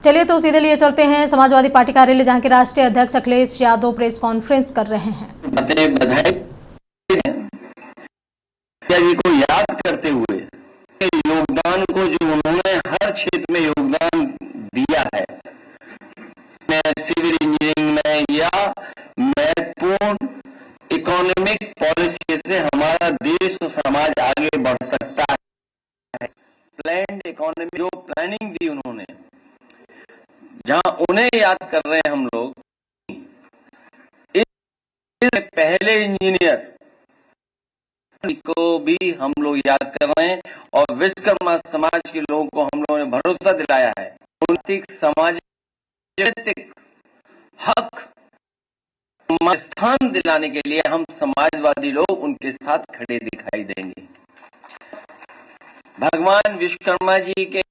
चलिए तो सीधे लिए चलते हैं समाजवादी पार्टी कार्यालय, जहां के राष्ट्रीय अध्यक्ष अखिलेश यादव प्रेस कॉन्फ्रेंस कर रहे हैं। बधाई जी को याद करते हुए योगदान को जो उन्होंने हर क्षेत्र में योगदान दिया है, सिविल इंजीनियरिंग में या महत्वपूर्ण इकोनॉमिक पॉलिसी से हमारा देश और समाज आगे बढ़ सकता है। प्लान्ड इकोनॉमी जो प्लानिंग दी उन्होंने, जहां उन्हें याद कर रहे हैं हम लोग, इस पहले इंजीनियर को भी हम लोग याद कर रहे हैं और विश्वकर्मा समाज के लोगों को हम लोगों ने भरोसा दिलाया है। आर्थिक सामाजिक हक स्थान दिलाने के लिए हम समाजवादी लोग उनके साथ खड़े दिखाई देंगे। भगवान विश्वकर्मा जी के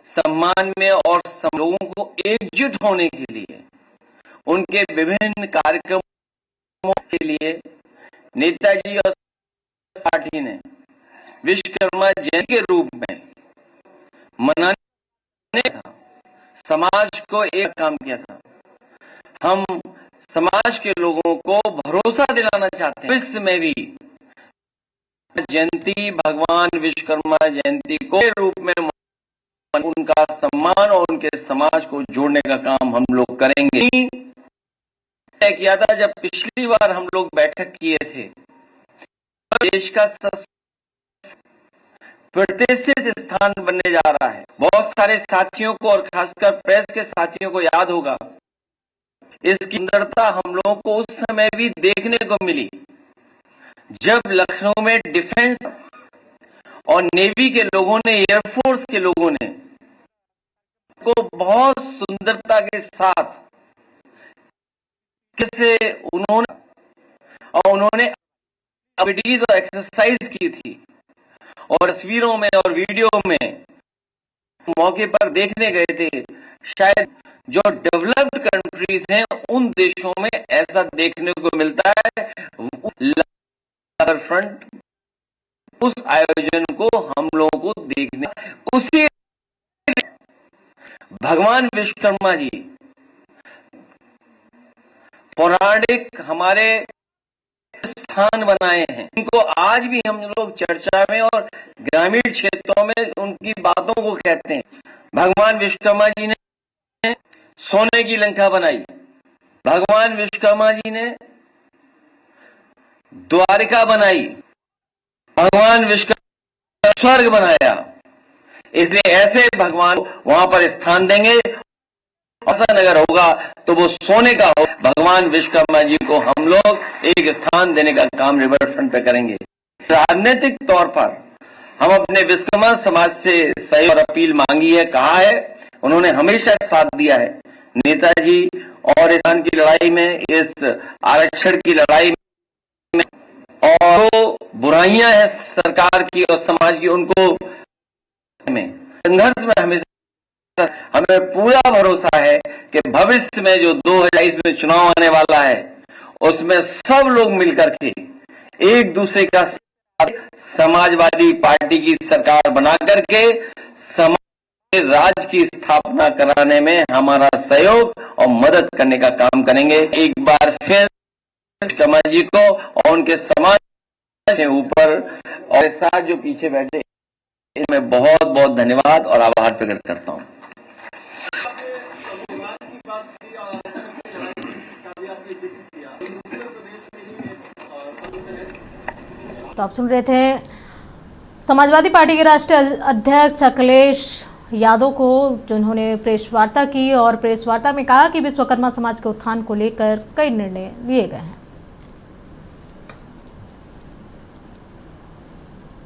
सम्मान में और लोगों को एकजुट होने के लिए उनके विभिन्न कार्यक्रमों के लिए नेताजी और पार्टी ने विश्वकर्मा जयंती के रूप में मनाने का समाज को एक काम किया था। हम समाज के लोगों को भरोसा दिलाना चाहते हैं विश्व में भी जयंती, भगवान विश्वकर्मा जयंती को रूप में उनका सम्मान और उनके समाज को जोड़ने का काम हम लोग करेंगे। तय किया था जब पिछली बार हम लोग बैठक किए थे, देश का प्रतिष्ठित स्थान बनने जा रहा है। बहुत सारे साथियों को और खासकर प्रेस के साथियों को याद होगा, इसकी सुंदरता हम लोगों को उस समय भी देखने को मिली जब लखनऊ में डिफेंस और नेवी के लोगों ने, एयरफोर्स के लोगों ने को बहुत सुंदरता के साथ कैसे उन्होंने एक्टिविटीज और एक्सरसाइज की थी और तस्वीरों में और वीडियो में मौके पर देखने गए थे। शायद जो डेवलप्ड कंट्रीज हैं उन देशों में ऐसा देखने को मिलता है। फ्रंट उस आयोजन को हम लोगों को देखने, उसी भगवान विश्वकर्मा जी पौराणिक हमारे स्थान बनाए हैं, इनको आज भी हम लोग चर्चा में और ग्रामीण क्षेत्रों में उनकी बातों को कहते हैं। भगवान विश्वकर्मा जी ने सोने की लंका बनाई, भगवान विश्वकर्मा जी ने द्वारिका बनाई, भगवान विश्वकर्मा स्वर्ग बनाया। इसलिए ऐसे भगवान वहां पर स्थान देंगे। ऐसा अगर होगा तो वो सोने का हो। भगवान विश्वकर्मा जी को हम लोग एक स्थान देने का काम रिवर फ्रंट पे करेंगे। राजनीतिक तौर पर हम अपने विश्वकर्मा समाज से सहयोग और अपील मांगी है, कहा है, उन्होंने हमेशा साथ दिया है नेताजी और किसान की लड़ाई में, इस आरक्षण की लड़ाई में, और जो बुराइयां हैं सरकार की और समाज की, उनको संघर्ष में हमेशा हमें पूरा भरोसा है कि भविष्य में जो 2022 में चुनाव आने वाला है उसमें सब लोग मिलकर के एक दूसरे का समाजवादी पार्टी की सरकार बना करके समाज राज की स्थापना कराने में हमारा सहयोग और मदद करने का काम करेंगे। एक बार फिर विश्वकर्मा जी को और उनके समाज के ऊपर और साथ जो पीछे बैठे, मैं बहुत बहुत धन्यवाद और आभार प्रकट करता हूं। तो आप सुन रहे थे समाजवादी पार्टी के राष्ट्रीय अध्यक्ष अखिलेश यादव को, जिन्होंने प्रेस वार्ता की और प्रेस वार्ता में कहा कि विश्वकर्मा समाज के उत्थान को लेकर कई निर्णय लिए गए हैं।